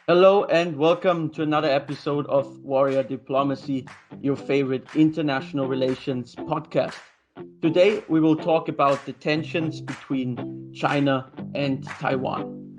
Hello and welcome to another episode of Warrior Diplomacy, your favorite international relations podcast. Today we will talk about the tensions between China and Taiwan.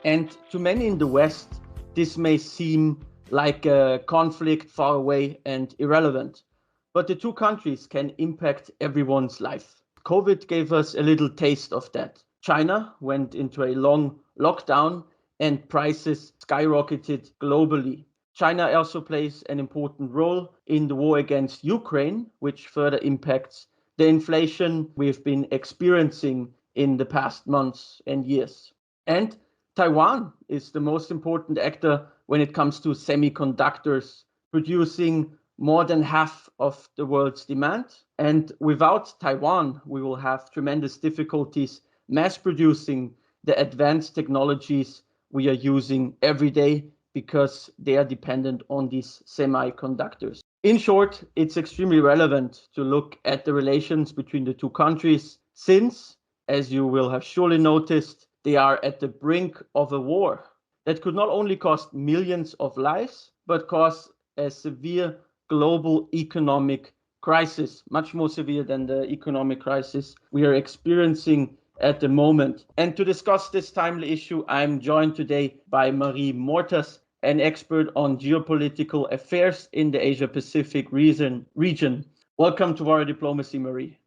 And to many in the West, this may seem like a conflict far away and irrelevant. But the two countries can impact everyone's life. COVID gave us a little taste of that. China went into a long lockdown and prices skyrocketed globally. China also plays an important role in the war against Ukraine, which further impacts the inflation we've been experiencing in the past months and years. And Taiwan is the most important actor when it comes to semiconductors, producing more than half of the world's demand. And without Taiwan, we will have tremendous difficulties mass producing the advanced technologies we are using every day because they are dependent on these semiconductors. In short, it's extremely relevant to look at the relations between the two countries since, as you will have surely noticed, they are at the brink of a war that could not only cost millions of lives, but cause a severe global economic crisis, much more severe than the economic crisis we are experiencing at the moment. And to discuss this timely issue, I'm joined today by Marie Mortas, an expert on geopolitical affairs in the Asia Pacific region. Welcome to our diplomacy, Marie.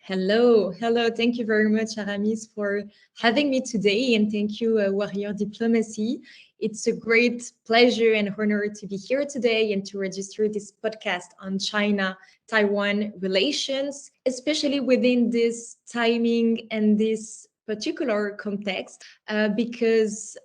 Hello. Thank you very much, Aramis, for having me today. And thank you, Warrior Diplomacy. It's a great pleasure and honor to be here today and to register this podcast on China-Taiwan relations, especially within this timing and this particular context, because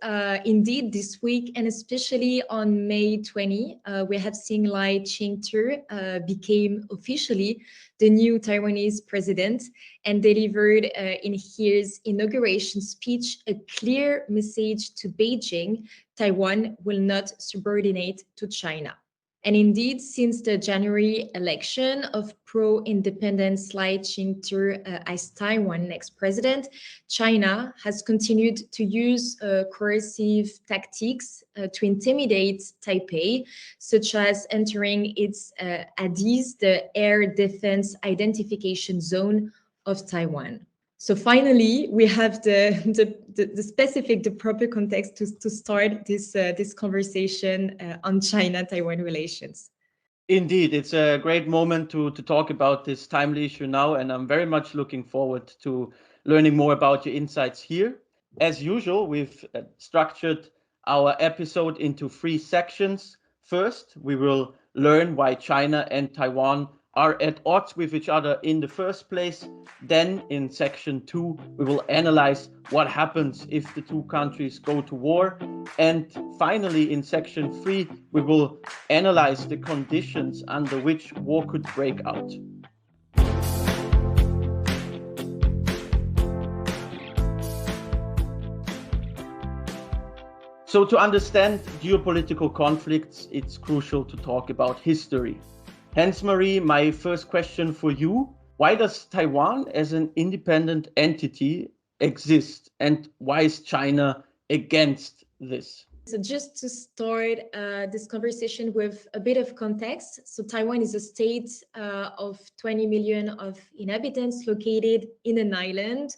indeed this week, and especially on May 20, we have seen Lai Ching-Te became officially the new Taiwanese president and delivered in his inauguration speech a clear message to Beijing: Taiwan will not subordinate to China. And indeed, since the January election of pro-independence Lai Ching-Te as Taiwan's next president, China has continued to use coercive tactics to intimidate Taipei, such as entering its ADIZ, the Air Defense Identification Zone of Taiwan. So finally, we have the proper context to start this conversation on China-Taiwan relations. Indeed, it's a great moment to talk about this timely issue now, and I'm very much looking forward to learning more about your insights here. As usual, we've structured our episode into three sections. First, we will learn why China and Taiwan are at odds with each other in the first place. Then in section 2, we will analyze what happens if the two countries go to war. And finally, in section 3, we will analyze the conditions under which war could break out. So to understand geopolitical conflicts, it's crucial to talk about history. Hence, Marie, my first question for you: why does Taiwan as an independent entity exist, and why is China against this? So just to start this conversation with a bit of context, so Taiwan is a state of 20 million of inhabitants located in an island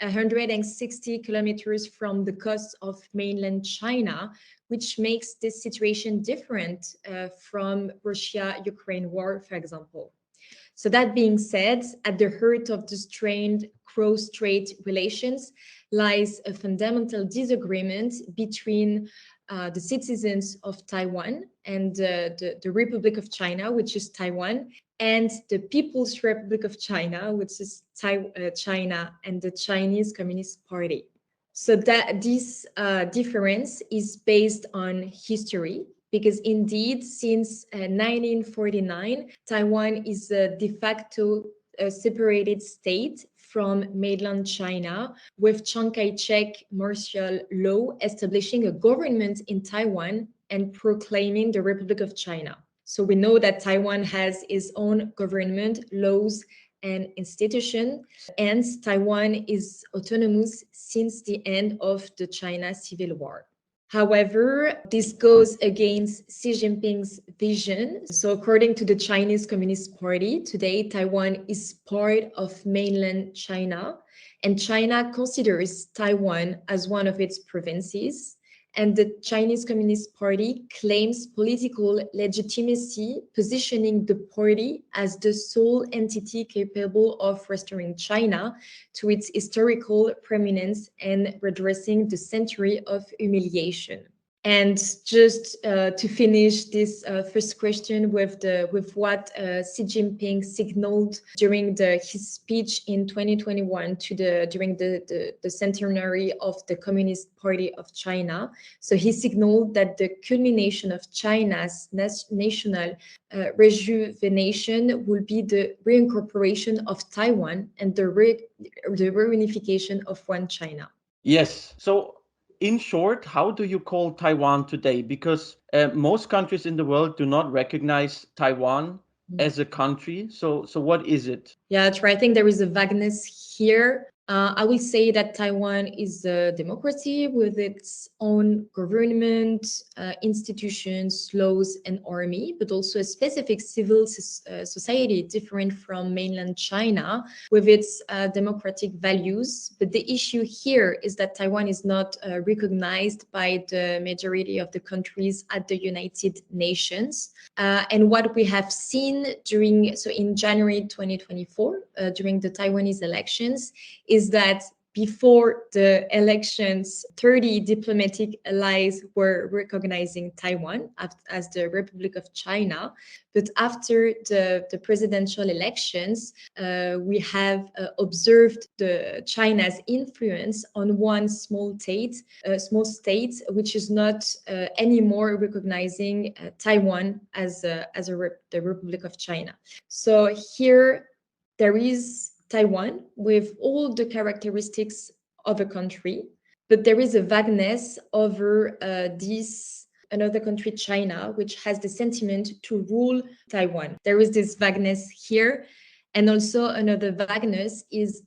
160 kilometers from the coast of mainland China, which makes this situation different from Russia-Ukraine war, for example. So that being said, at the heart of the strained cross-strait relations lies a fundamental disagreement between the citizens of Taiwan and the Republic of China, which is Taiwan, and the People's Republic of China, which is China, and the Chinese Communist Party. So that this difference is based on history, because indeed, since 1949, Taiwan is a de facto separated state from mainland China, with Chiang Kai-shek martial law establishing a government in Taiwan and proclaiming the Republic of China. So we know that Taiwan has its own government, laws, and institution, and Taiwan is autonomous since the end of the China Civil War. However, this goes against Xi Jinping's vision. So according to the Chinese Communist Party, today Taiwan is part of mainland China, and China considers Taiwan as one of its provinces. And the Chinese Communist Party claims political legitimacy, positioning the party as the sole entity capable of restoring China to its historical prominence and redressing the century of humiliation. And just to finish this first question with what Xi Jinping signaled during his speech in 2021 during the centenary of the Communist Party of China. So he signaled that the culmination of China's national rejuvenation will be the reincorporation of Taiwan and the reunification of one China. Yes. So, in short, how do you call Taiwan today? Because most countries in the world do not recognize Taiwan as a country. So what is it? Yeah, true. I think there is a vagueness here. I will say that Taiwan is a democracy with its own government, institutions, laws, and army, but also a specific civil society different from mainland China with its democratic values. But the issue here is that Taiwan is not recognized by the majority of the countries at the United Nations. And what we have seen in January 2024, during the Taiwanese elections, is that before the elections, 30 diplomatic allies were recognizing Taiwan as the Republic of China. But after the presidential elections, we have observed China's influence on one small state, which is not anymore recognizing Taiwan as the Republic of China. So here there is Taiwan with all the characteristics of a country, but there is a vagueness over another country, China, which has the sentiment to rule Taiwan. There is this vagueness here. And also another vagueness is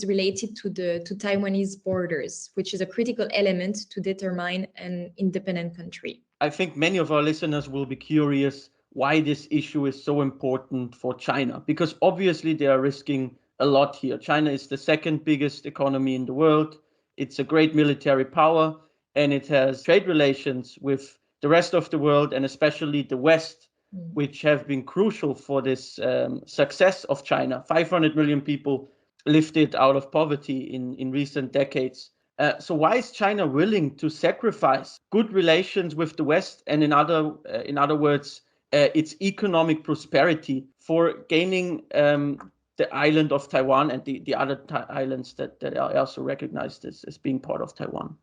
related to Taiwanese borders, which is a critical element to determine an independent country. I think many of our listeners will be curious why this issue is so important for China, because obviously they are risking a lot here. China is the second biggest economy in the world. It's a great military power, and it has trade relations with the rest of the world, and especially the West, which have been crucial for this success of China. 500 million people lifted out of poverty in recent decades. So why is China willing to sacrifice good relations with the West, and in other words, its economic prosperity for gaining the island of Taiwan and the other islands that are also recognized as being part of Taiwan?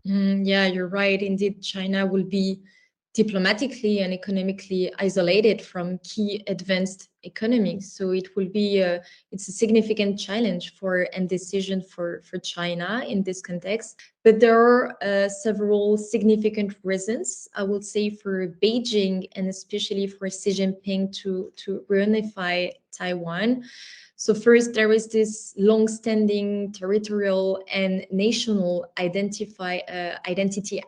Yeah, you're right. Indeed, China will be diplomatically and economically isolated from key advanced economies. So it will be it's a significant challenge and decision for China in this context. But there are several significant reasons, I would say, for Beijing and especially for Xi Jinping to reunify Taiwan. So first, there is this long-standing territorial and national identity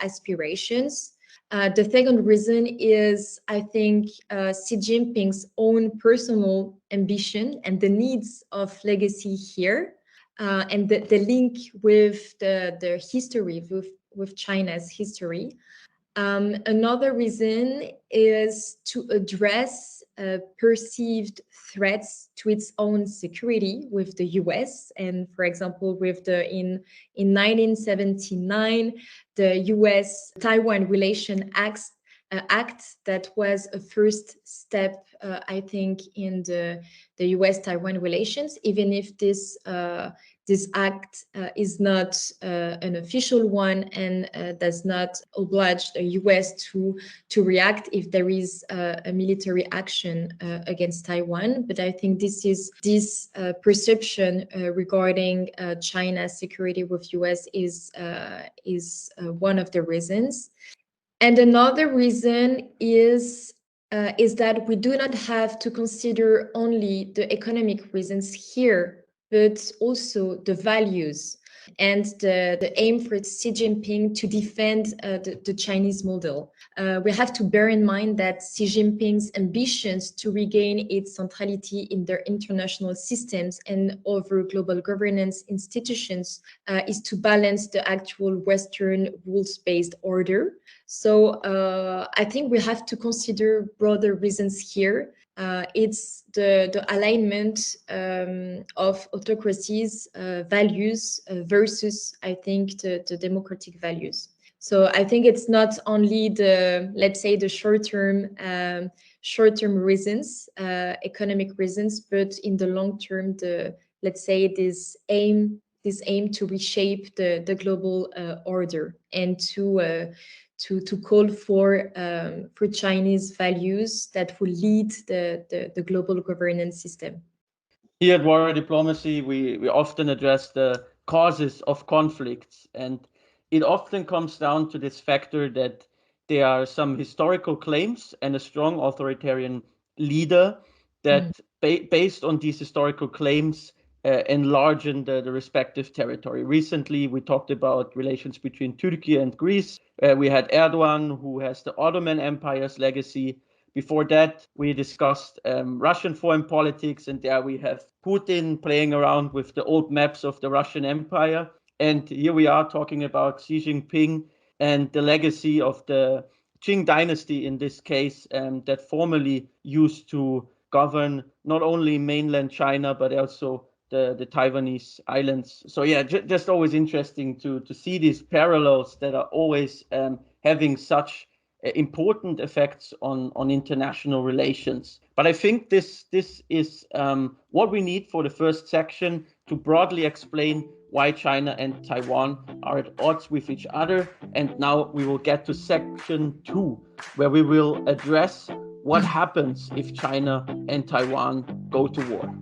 aspirations. The second reason is, I think, Xi Jinping's own personal ambition and the needs of legacy here, and the link with the history, with China's history. Another reason is to address perceived threats to its own security with the US. And for example, in 1979, the US Taiwan Relation Act that was a first step, I think, in the US-Taiwan relations, even if this act is not an official one and does not oblige the US to react if there is a military action against Taiwan. But I think this perception regarding China's security with US is one of the reasons. And another reason is is that we do not have to consider only the economic reasons here, but also the values and the aim for Xi Jinping to defend the Chinese model. We have to bear in mind that Xi Jinping's ambitions to regain its centrality in their international systems and over global governance institutions is to balance the actual Western rules-based order. So I think we have to consider broader reasons here. It's the alignment of autocracies' values versus, I think, the democratic values. So I think it's not only the, let's say, the short-term reasons, economic reasons, but in the long term, let's say this aim to reshape the global order and to call for Chinese values that will lead the global governance system. Here at Warrior Diplomacy, we often address the causes of conflicts, and it often comes down to this factor that there are some historical claims and a strong authoritarian leader that, based on these historical claims, enlarge the respective territory. Recently, we talked about relations between Turkey and Greece. We had Erdogan, who has the Ottoman Empire's legacy. Before that, we discussed Russian foreign politics, and there we have Putin playing around with the old maps of the Russian Empire. And here we are talking about Xi Jinping and the legacy of the Qing dynasty in this case, that formerly used to govern not only mainland China, but also the Taiwanese islands. So yeah, just always interesting to see these parallels that are always having such important effects on international relations. But I think this is what we need for the first section to broadly explain why China and Taiwan are at odds with each other. And now we will get to section 2, where we will address what happens if China and Taiwan go to war.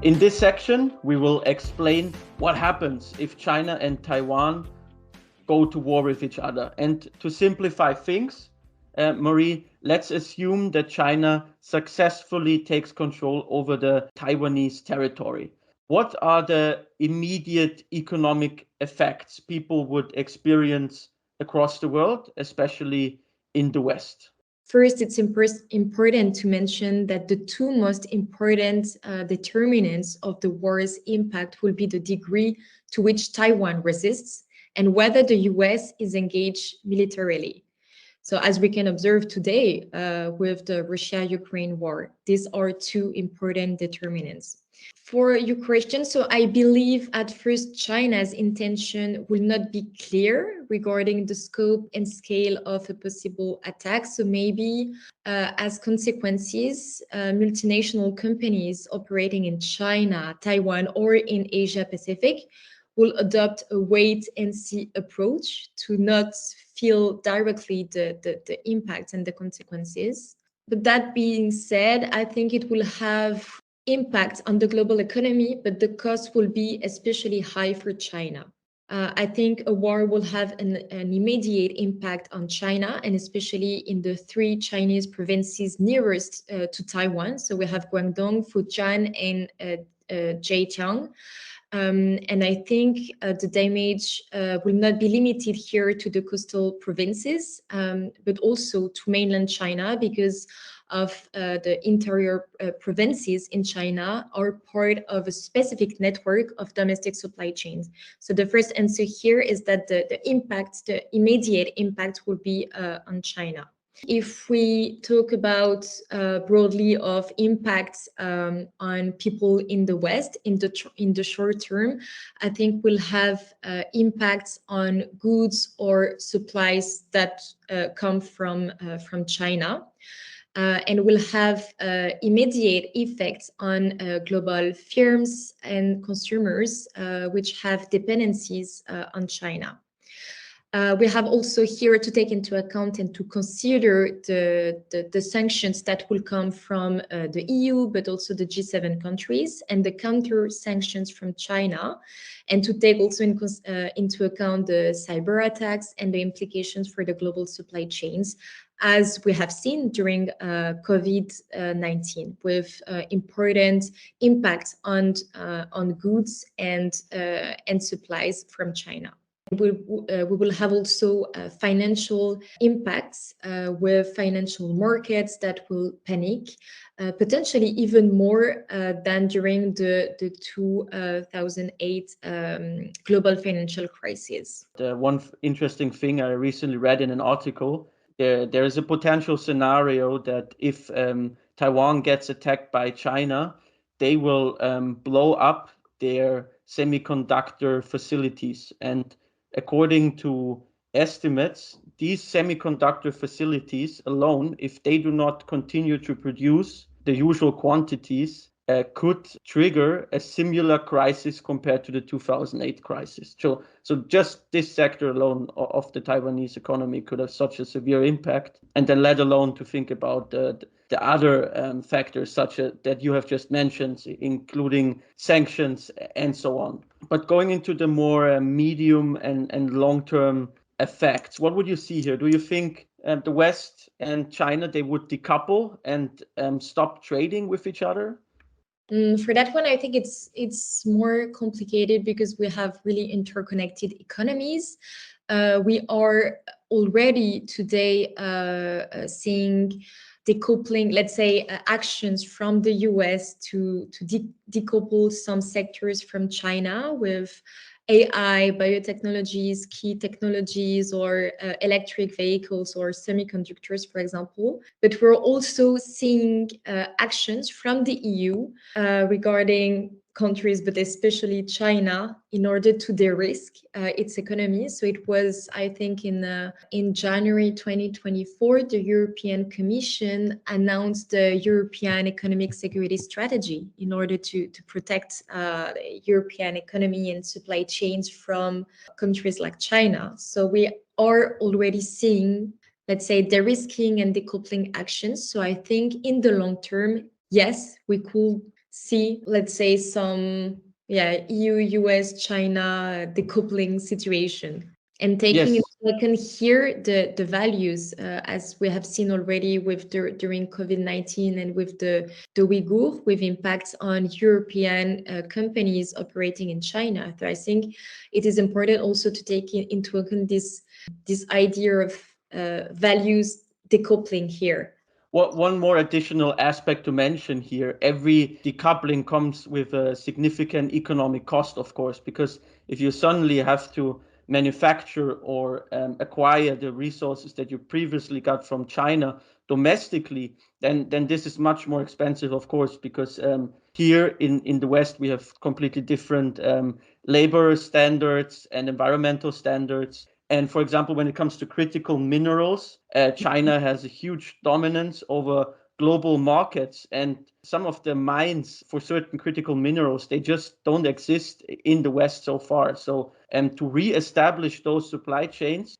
In this section, we will explain what happens if China and Taiwan go to war with each other. And to simplify things, Marie, let's assume that China successfully takes control over the Taiwanese territory. What are the immediate economic effects people would experience across the world, especially in the West? First, it's important to mention that the two most important determinants of the war's impact will be the degree to which Taiwan resists and whether the US is engaged militarily. So as we can observe today with the Russia-Ukraine war, these are two important determinants. For your question, so I believe at first China's intention will not be clear regarding the scope and scale of a possible attack. So maybe as consequences, multinational companies operating in China, Taiwan, or in Asia Pacific will adopt a wait-and-see approach to not feel directly the impact and the consequences. But that being said, I think it will have impact on the global economy, but the cost will be especially high for China. I think a war will have an immediate impact on China, and especially in the three Chinese provinces nearest to Taiwan. So we have Guangdong, Fujian, and Zhejiang. And I think the damage will not be limited here to the coastal provinces, but also to mainland China, because of the interior provinces in China are part of a specific network of domestic supply chains. So the first answer here is that the immediate impact will be on China. If we talk about broadly of impacts on people in the West in the short term, I think we'll have impacts on goods or supplies that come from China. And will have immediate effects on global firms and consumers, which have dependencies on China. We have also here to take into account and to consider the sanctions that will come from the EU, but also the G7 countries, and the counter sanctions from China, and to take also into account the cyber attacks and the implications for the global supply chains, as we have seen during COVID-19, with important impact on goods and supplies from China. We will have also financial impacts with financial markets that will panic, potentially even more than during the 2008 global financial crisis. One interesting thing I recently read in an article, there is a potential scenario that if Taiwan gets attacked by China, they will blow up their semiconductor facilities. And according to estimates, these semiconductor facilities alone, if they do not continue to produce the usual quantities, could trigger a similar crisis compared to the 2008 crisis. So just this sector alone of the Taiwanese economy could have such a severe impact, and then let alone to think about the other factors such as that you have just mentioned, including sanctions and so on. But going into the more medium and long-term effects, what would you see here? Do you think the West and China, they would decouple and stop trading with each other? For that one, I think it's more complicated because we have really interconnected economies. We are already today seeing decoupling, let's say, actions from the US to decouple some sectors from China with AI, biotechnologies, key technologies, or electric vehicles or semiconductors, for example. But we're also seeing actions from the EU regarding countries, but especially China, in order to de-risk its economy. So it was, I think, in January 2024, the European Commission announced the European Economic Security Strategy in order to protect the European economy and supply chains from countries like China. So we are already seeing, let's say, de-risking and decoupling actions. So I think in the long term, yes, we could see, let's say, some EU, US, China decoupling situation, and taking into account here the values, as we have seen already with during COVID-19 and with the Uyghur, with impacts on European companies operating in China. So I think it is important also to take into account this idea of values decoupling here. One more additional aspect to mention here, every decoupling comes with a significant economic cost, of course, because if you suddenly have to manufacture or acquire the resources that you previously got from China domestically, then this is much more expensive, of course, because here in the West, we have completely different labor standards and environmental standards. And for example, when it comes to critical minerals, China has a huge dominance over global markets, and some of the mines for certain critical minerals, they just don't exist in the West so far. So to re-establish those supply chains,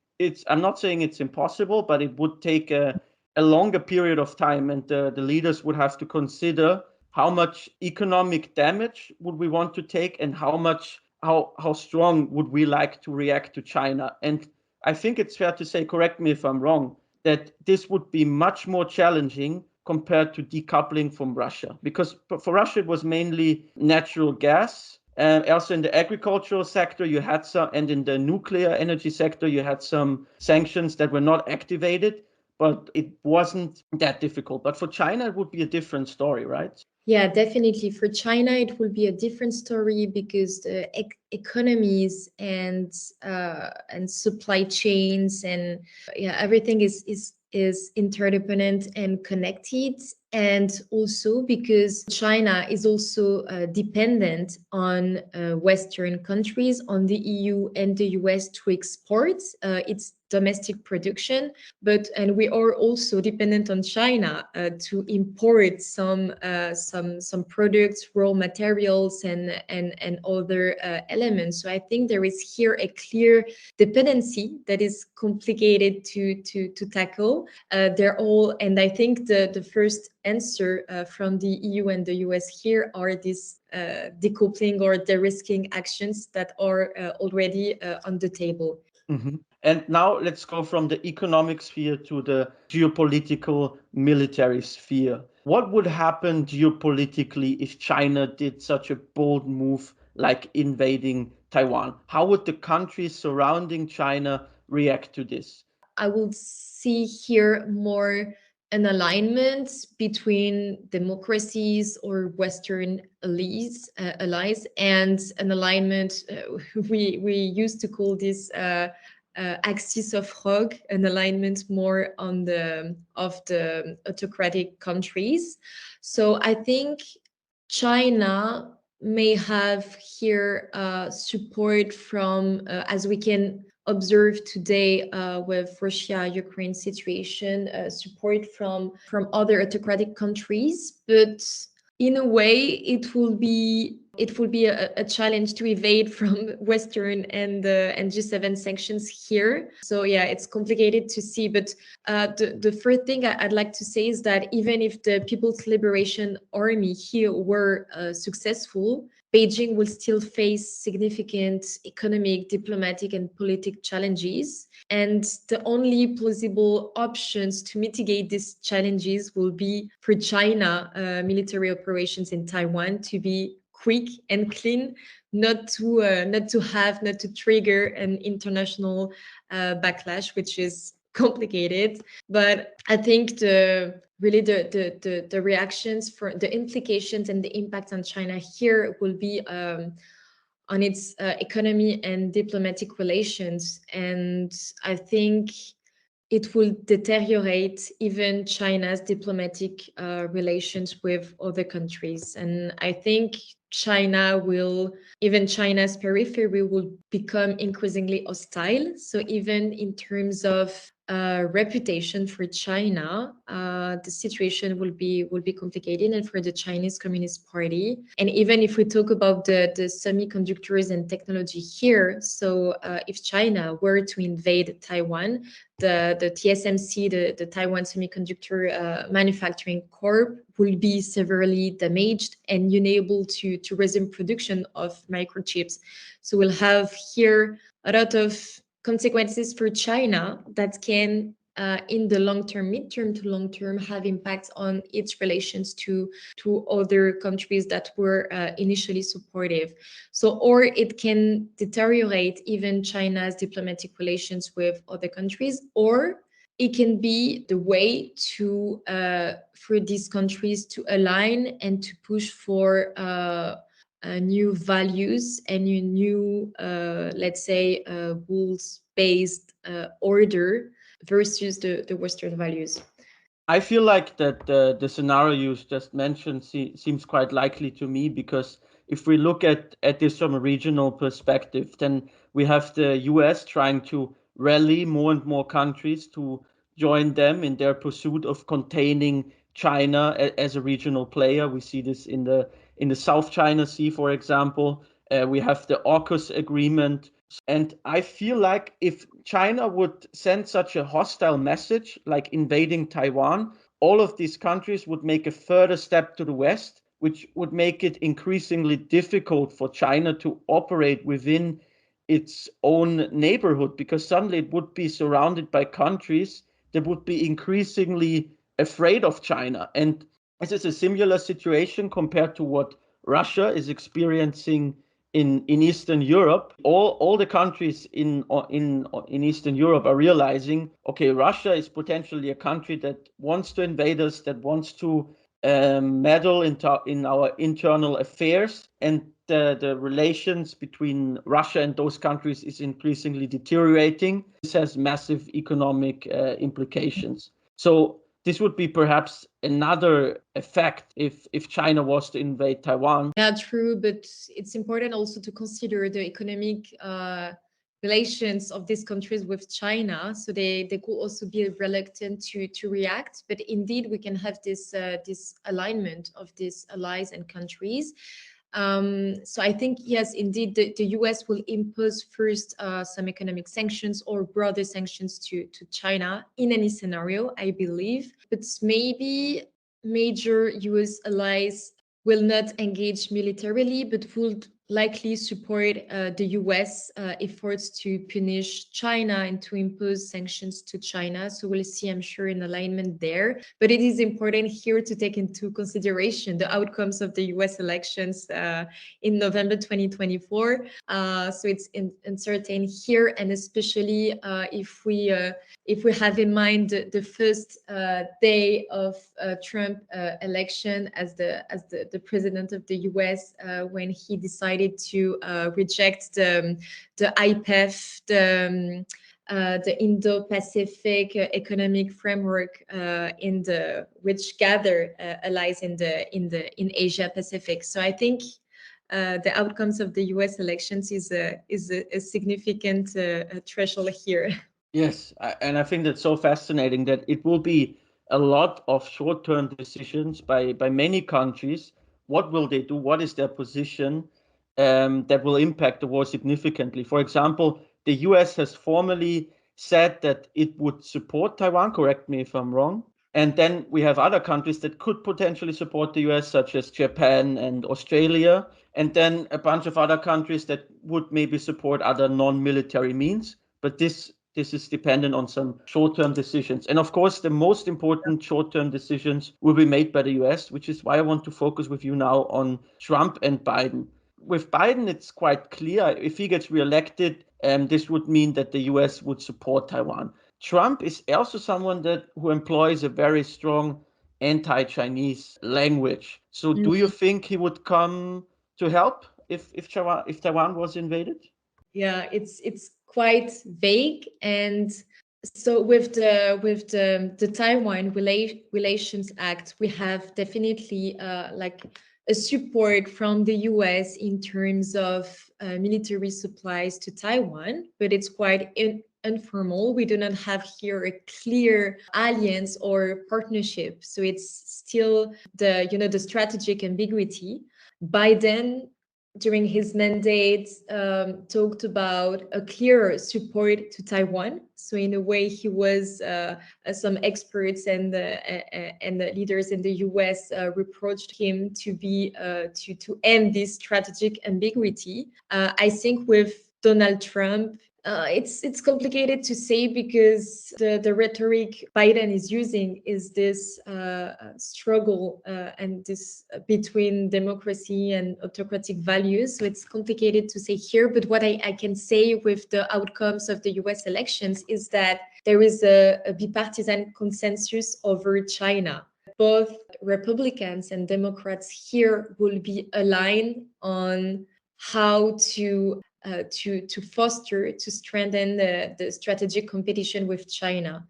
I'm not saying it's impossible, but it would take a longer period of time, and the leaders would have to consider how much economic damage would we want to take, and how strong would we like to react to China. And I think it's fair to say, correct me if I'm wrong, that this would be much more challenging compared to decoupling from Russia, because for Russia it was mainly natural gas. Also in the agricultural sector you had some, and in the nuclear energy sector you had some sanctions that were not activated, but it wasn't that difficult. But for China it would be a different story, right? Yeah, definitely. For China, it will be a different story because the economies and supply chains and everything is interdependent and connected, and also because China is also dependent on Western countries, on the EU and the US to export its domestic production, and we are also dependent on China to import some products, raw materials, and other elements. So I think there is here a clear dependency that is complicated to tackle. And I think the first answer from the EU and the US here are these decoupling or de-risking actions that are already on the table. Mm-hmm. And now let's go from the economic sphere to the geopolitical military sphere. What would happen geopolitically if China did such a bold move like invading Taiwan? How would the countries surrounding China react to this? I will see here more an alignment between democracies or Western allies, and an alignment. We used to call this axis of Rogue, an alignment more on the autocratic countries. So I think China may have here support from, as we can observe today with Russia-Ukraine situation, support from other autocratic countries, but in a way it will be a challenge to evade from Western and G7 sanctions here. So yeah, it's complicated to see. But the first thing I'd like to say is that even if the People's Liberation Army here were successful, Beijing will still face significant economic, diplomatic, and political challenges. And the only plausible options to mitigate these challenges will be for China military operations in Taiwan to be quick and clean, not to trigger an international backlash, which is complicated. But I think the reactions, for the implications and the impact on China here will be on its economy and diplomatic relations. And I think it will deteriorate even China's diplomatic relations with other countries. And I think China's periphery will become increasingly hostile. So even in terms of reputation for China, the situation will be complicated, and for the Chinese Communist Party. And even if we talk about the semiconductors and technology here, so if China were to invade Taiwan, the TSMC, the Taiwan Semiconductor Manufacturing Corp, will be severely damaged and unable to resume production of microchips. So we'll have here a lot of consequences for China that can, in the midterm to long term, have impacts on its relations to other countries that were initially supportive. So, or it can deteriorate even China's diplomatic relations with other countries, or it can be the way to for these countries to align and to push for new values and new let's say, rules-based order versus the Western values. I feel like that the scenario you just mentioned seems quite likely to me, because if we look at this from a regional perspective, then we have the US trying to rally more and more countries to join them in their pursuit of containing China as a regional player. We see this in the South China Sea, for example. We have the AUKUS agreement. And I feel like if China would send such a hostile message, like invading Taiwan, all of these countries would make a further step to the West, which would make it increasingly difficult for China to operate within its own neighborhood, because suddenly it would be surrounded by countries that would be increasingly afraid of China. And this is a similar situation compared to what Russia is experiencing in Eastern Europe. All the countries in Eastern Europe are realizing, okay, Russia is potentially a country that wants to invade us, that wants to meddle in our internal affairs, and the relations between Russia and those countries is increasingly deteriorating. This has massive economic implications. So this would be perhaps another effect if China was to invade Taiwan. Yeah, true, but it's important also to consider the economic relations of these countries with China, so they could also be reluctant to react. But indeed, we can have this alignment of these allies and countries. So I think, yes, indeed, the US will impose first some economic sanctions or broader sanctions to China in any scenario, I believe. But maybe major US allies will not engage militarily, but would likely support the US efforts to punish China and to impose sanctions to China. So we'll see, I'm sure, an alignment there. But it is important here to take into consideration the outcomes of the US elections in November 2024. So it's uncertain here, and especially if we have in mind the first day of Trump election as the president of the US, when he decided to reject the IPEF, the Indo-Pacific Economic Framework, which gather allies in Asia Pacific. So I think the outcomes of the US elections is a significant threshold here. Yes, and I think that's so fascinating that it will be a lot of short-term decisions by many countries. What will they do? What is their position that will impact the war significantly? For example, the US has formally said that it would support Taiwan, correct me if I'm wrong. And then we have other countries that could potentially support the US, such as Japan and Australia. And then a bunch of other countries that would maybe support other non-military means. But this is dependent on some short-term decisions. And of course, the most important short-term decisions will be made by the US, which is why I want to focus with you now on Trump and Biden. With Biden, it's quite clear if he gets reelected, this would mean that the US would support Taiwan. Trump is also someone who employs a very strong anti-Chinese language. So do you think he would come to help if Taiwan was invaded? Yeah, it's quite vague. And so with the Taiwan Relations Act, we have definitely like a support from the US in terms of military supplies to Taiwan, but it's quite informal. We do not have here a clear alliance or partnership. So it's still the strategic ambiguity. Biden, during his mandate, talked about a clearer support to Taiwan. So in a way, he was some experts and the leaders in the US reproached him to end this strategic ambiguity. I think with Donald Trump, it's complicated to say, because the rhetoric Biden is using is this struggle and this between democracy and autocratic values. So it's complicated to say here. But what I can say with the outcomes of the US elections is that there is a bipartisan consensus over China. Both Republicans and Democrats here will be aligned on how to foster, to strengthen the strategic competition with China,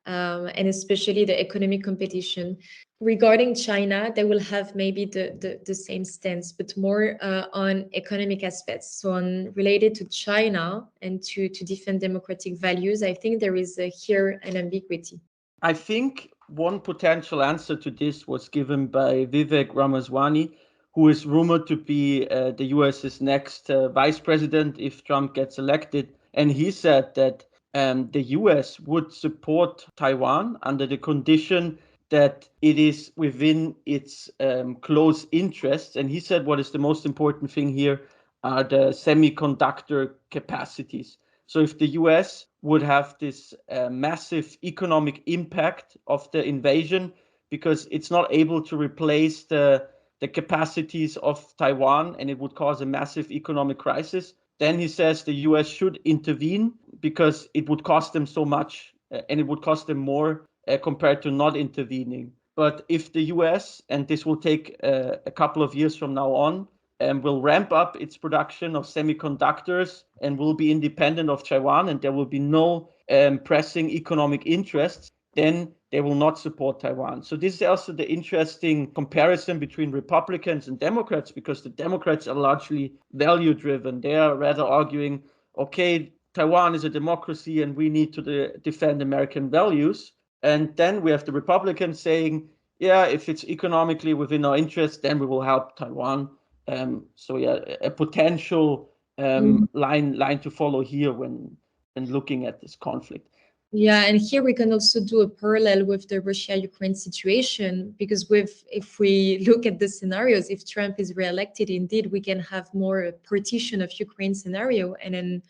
and especially the economic competition. Regarding China, they will have maybe the same stance, but more on economic aspects. So on related to China and to defend democratic values, I think there is here an ambiguity. I think one potential answer to this was given by Vivek Ramaswamy, who is rumored to be the US's next vice president if Trump gets elected. And he said that the US would support Taiwan under the condition that it is within its close interests. And he said what is the most important thing here are the semiconductor capacities. So if the US would have this massive economic impact of the invasion, because it's not able to replace the capacities of Taiwan, and it would cause a massive economic crisis, then he says the US should intervene, because it would cost them so much and it would cost them more compared to not intervening. But if the US, and this will take a couple of years from now on, will ramp up its production of semiconductors and will be independent of Taiwan, and there will be no pressing economic interests, then they will not support Taiwan. So this is also the interesting comparison between Republicans and Democrats, because the Democrats are largely value-driven. They are rather arguing, okay, Taiwan is a democracy and we need to defend American values. And then we have the Republicans saying, yeah, if it's economically within our interest, then we will help Taiwan. So yeah, a potential line to follow here when looking at this conflict. Yeah, and here we can also do a parallel with the Russia-Ukraine situation, because if we look at the scenarios, if Trump is reelected, indeed, we can have more a partition of Ukraine scenario and then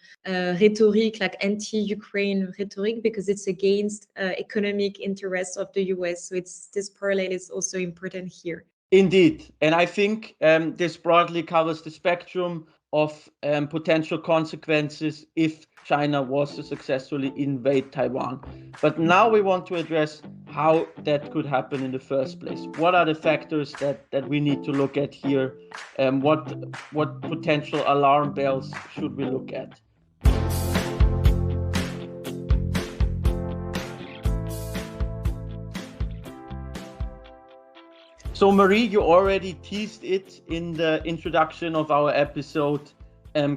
rhetoric, like anti-Ukraine rhetoric, because it's against economic interests of the US. So this parallel is also important here. Indeed. And I think this broadly covers the spectrum of potential consequences if China was to successfully invade Taiwan. But now we want to address how that could happen in the first place. What are the factors that we need to look at here? What potential alarm bells should we look at? So Marie, you already teased it in the introduction of our episode.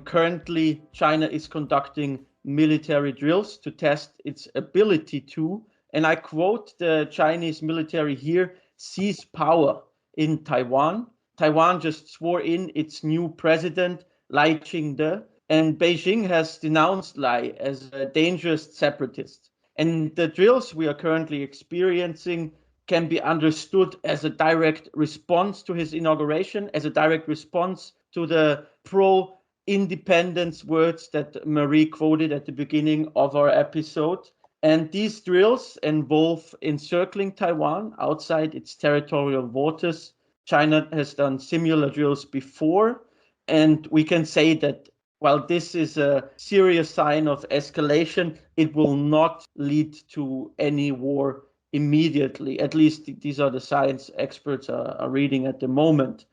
Currently, China is conducting military drills to test its ability to, and I quote the Chinese military here, seize power in Taiwan. Taiwan just swore in its new president, Lai Ching-Te, and Beijing has denounced Lai as a dangerous separatist. And the drills we are currently experiencing can be understood as a direct response to his inauguration, as a direct response to the pro-independence words that Marie quoted at the beginning of our episode. And these drills involve encircling Taiwan outside its territorial waters. China has done similar drills before, and we can say that while this is a serious sign of escalation, it will not lead to any war immediately. At least these are the science experts are reading at the moment.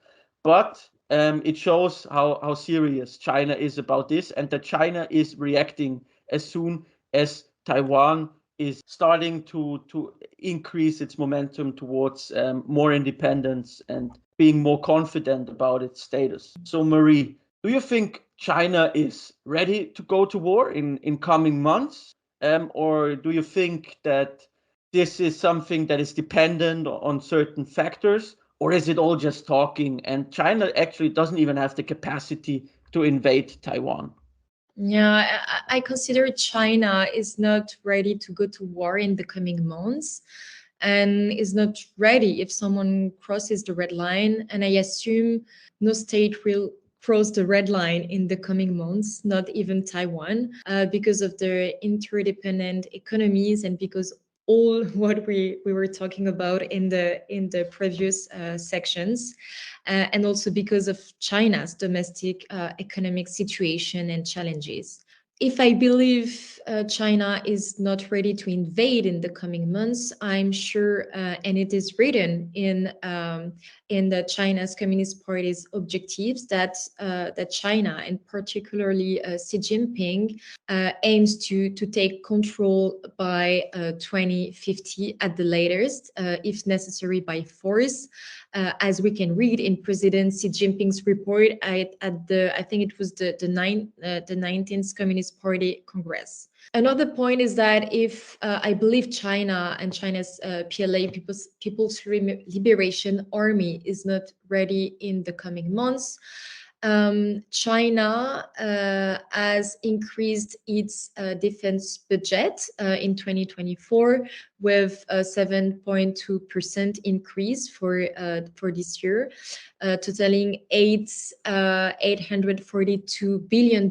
But it shows how serious China is about this, and that China is reacting as soon as Taiwan is starting to increase its momentum towards more independence and being more confident about its status. So Marie, do you think China is ready to go to war in coming months? Or do you think that this is something that is dependent on certain factors? Or is it all just talking and China actually doesn't even have the capacity to invade Taiwan? Yeah, I consider China is not ready to go to war in the coming months and is not ready if someone crosses the red line. And I assume no state will cross the red line in the coming months, not even Taiwan, because of their interdependent economies and because all what we were talking about in the previous sections, and also because of China's domestic economic situation and challenges. If I believe China is not ready to invade in the coming months, I'm sure, and it is written in the China's Communist Party's objectives, that China, and particularly Xi Jinping, aims to take control by 2050 at the latest, if necessary by force. As we can read in President Xi Jinping's report at the, I think it was the 19th Communist Party Congress. Another point is that if I believe China and China's PLA, People's Liberation Army, is not ready in the coming months, China has increased its defense budget in 2024 with a 7.2% increase for this year, totaling $842 billion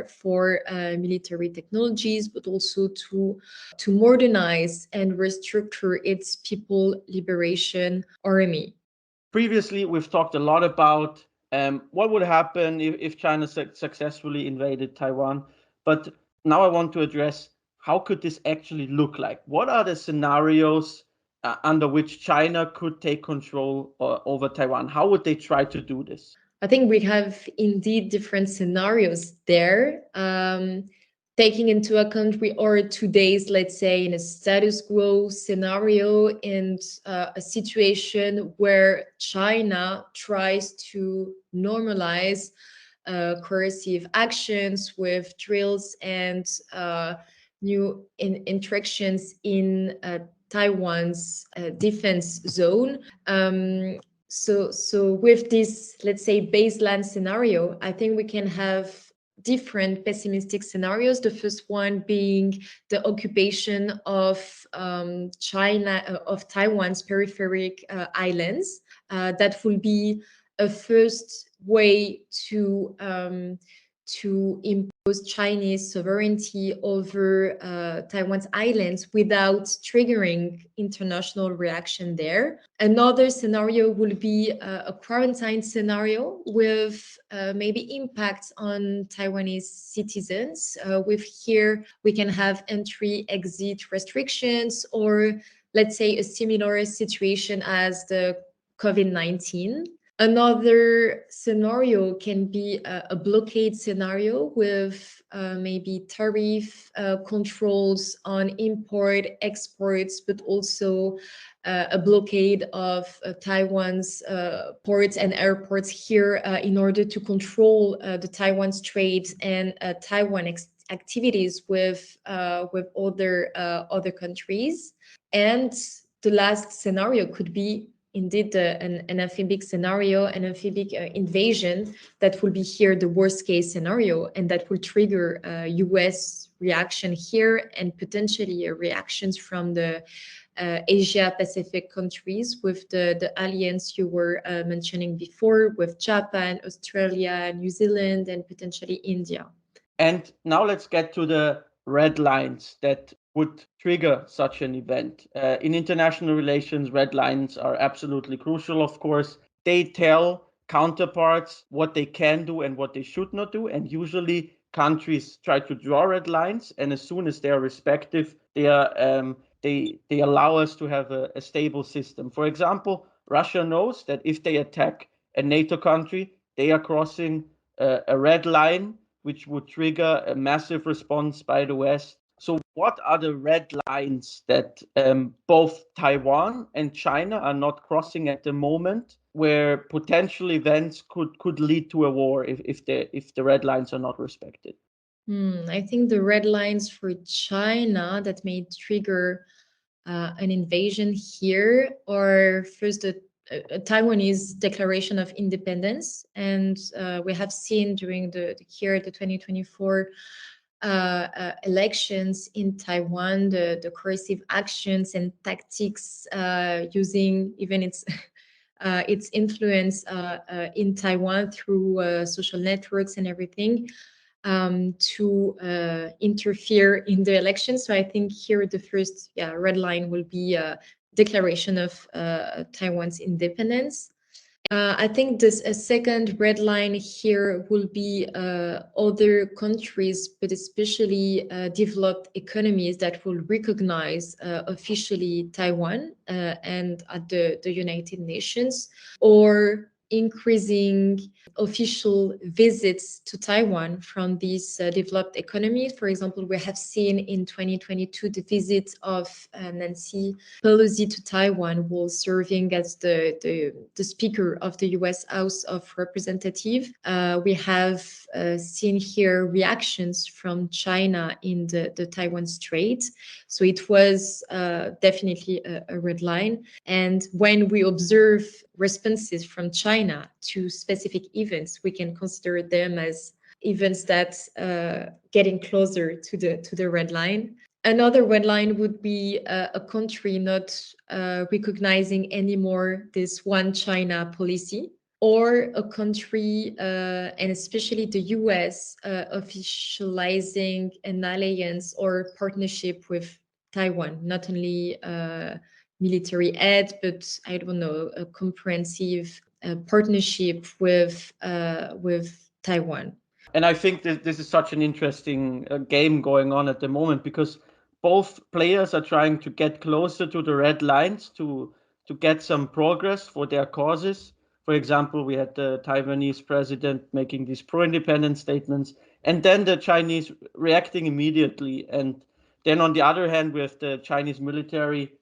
for military technologies, but also to modernize and restructure its People Liberation Army. Previously, we've talked a lot about what would happen if China successfully invaded Taiwan. But now I want to address, how could this actually look like? What are the scenarios under which China could take control over Taiwan? How would they try to do this? I think we have indeed different scenarios there. Taking into account we are today's, let's say, in a status quo scenario, and a situation where China tries to normalize coercive actions, with drills and new interactions in Taiwan's defense zone. So with this, let's say, baseline scenario, I think we can have different pessimistic scenarios. The first one being the occupation of of Taiwan's peripheric islands. That will be a first way to impose Chinese sovereignty over Taiwan's islands without triggering international reaction there. Another scenario would be a quarantine scenario with maybe impacts on Taiwanese citizens. With here, we can have entry-exit restrictions, or let's say a similar situation as the COVID-19. Another scenario can be a blockade scenario with maybe tariff controls on import, exports, but also a blockade of Taiwan's ports and airports here in order to control the Taiwan's trade and Taiwan activities with other countries. And the last scenario could be indeed an amphibic scenario, an amphibic invasion that will be here the worst case scenario, and that will trigger US reaction here and potentially reactions from the Asia Pacific countries with the alliance you were mentioning before, with Japan, Australia, New Zealand, and potentially India. And now let's get to the red lines that would trigger such an event. In international relations, red lines are absolutely crucial, of course. They tell counterparts what they can do and what they should not do. And usually countries try to draw red lines. And as soon as they are respective, they allow us to have a stable system. For example, Russia knows that if they attack a NATO country, they are crossing a red line, which would trigger a massive response by the West. So what are the red lines that both Taiwan and China are not crossing at the moment, where potential events could lead to a war if the red lines are not respected? I think the red lines for China that may trigger an invasion here are first a Taiwanese declaration of independence, and we have seen during the 2024 elections in Taiwan the coercive actions and tactics using even its influence in Taiwan through social networks and everything to interfere in the election. So I think here the first red line will be a declaration of Taiwan's independence. I think a second red line here will be other countries, but especially developed economies that will recognize officially Taiwan and at the United Nations, or increasing official visits to Taiwan from these developed economies. For example, we have seen in 2022 the visit of Nancy Pelosi to Taiwan, while serving as the Speaker of the U.S. House of Representatives. We have seen here reactions from China in the Taiwan Strait. So it was definitely a red line. And when we observe responses from China to specific events, we can consider them as events that getting closer to the red line. Another red line would be a country not recognizing anymore this one China policy, or a country, and especially the US, officializing an alliance or partnership with Taiwan, not only military aid, but I don't know, a comprehensive partnership with Taiwan. And I think that this is such an interesting game going on at the moment, because both players are trying to get closer to the red lines to get some progress for their causes. For example, we had the Taiwanese president making these pro-independence statements, and then the Chinese reacting immediately. And then on the other hand, we have the Chinese military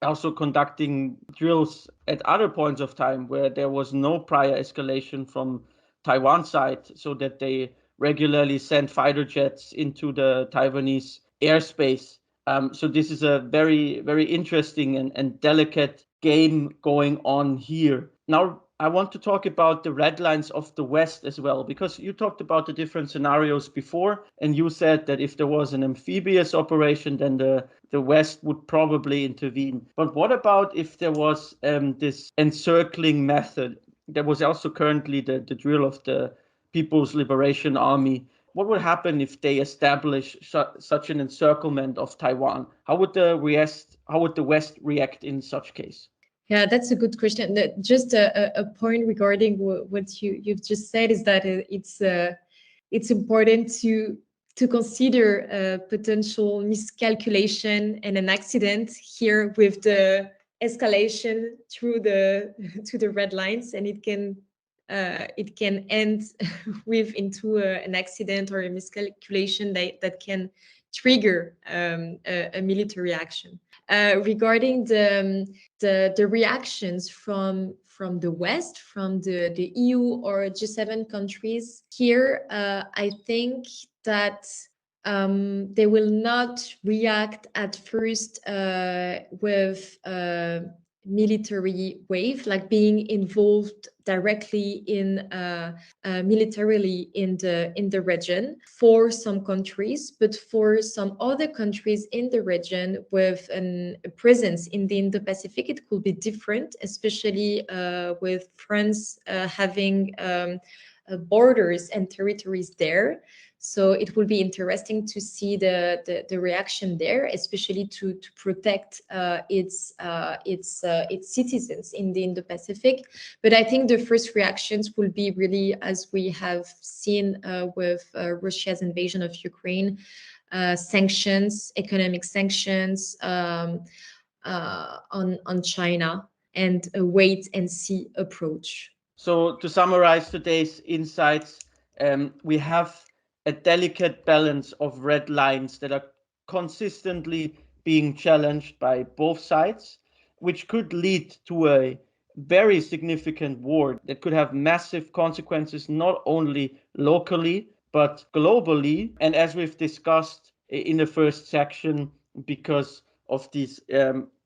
also conducting drills at other points of time where there was no prior escalation from Taiwan side, so that they regularly send fighter jets into the Taiwanese airspace. So this is a very, very interesting and delicate game going on here. Now, I want to talk about the red lines of the West as well, because you talked about the different scenarios before, and you said that if there was an amphibious operation, then the West would probably intervene. But what about if there was this encircling method? There was also currently the drill of the People's Liberation Army. What would happen if they establish such an encirclement of Taiwan? How would the West react in such case? Yeah, that's a good question. Just a point regarding what you've just said is that it's important to consider a potential miscalculation and an accident here with the escalation through the to the red lines, and it can end with into an accident or a miscalculation that can trigger a military action. Regarding the reactions from the West, from the EU or G7 countries here, I think that they will not react at first with military wave, like being involved directly in militarily in the region for some countries, but for some other countries in the region with a presence in the Indo-Pacific, it could be different, especially with France having borders and territories there. So it will be interesting to see the reaction there, especially to protect its citizens in the Indo-Pacific. But I think the first reactions will be really, as we have seen with Russia's invasion of Ukraine, sanctions, economic sanctions on China, and a wait and see approach. So to summarize today's insights, we have a delicate balance of red lines that are consistently being challenged by both sides, which could lead to a very significant war that could have massive consequences, not only locally, but globally. And as we've discussed in the first section, because of these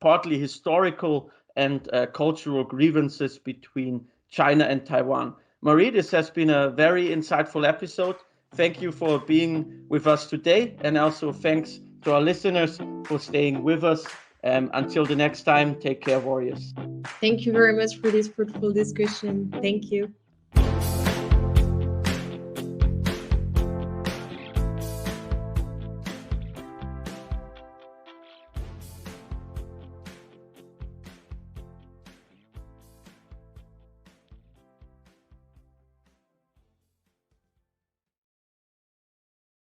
partly historical and cultural grievances between China and Taiwan. Marie, this has been a very insightful episode. Thank you for being with us today. And also thanks to our listeners for staying with us. Until the next time, take care, warriors. Thank you very much for this fruitful discussion. Thank you.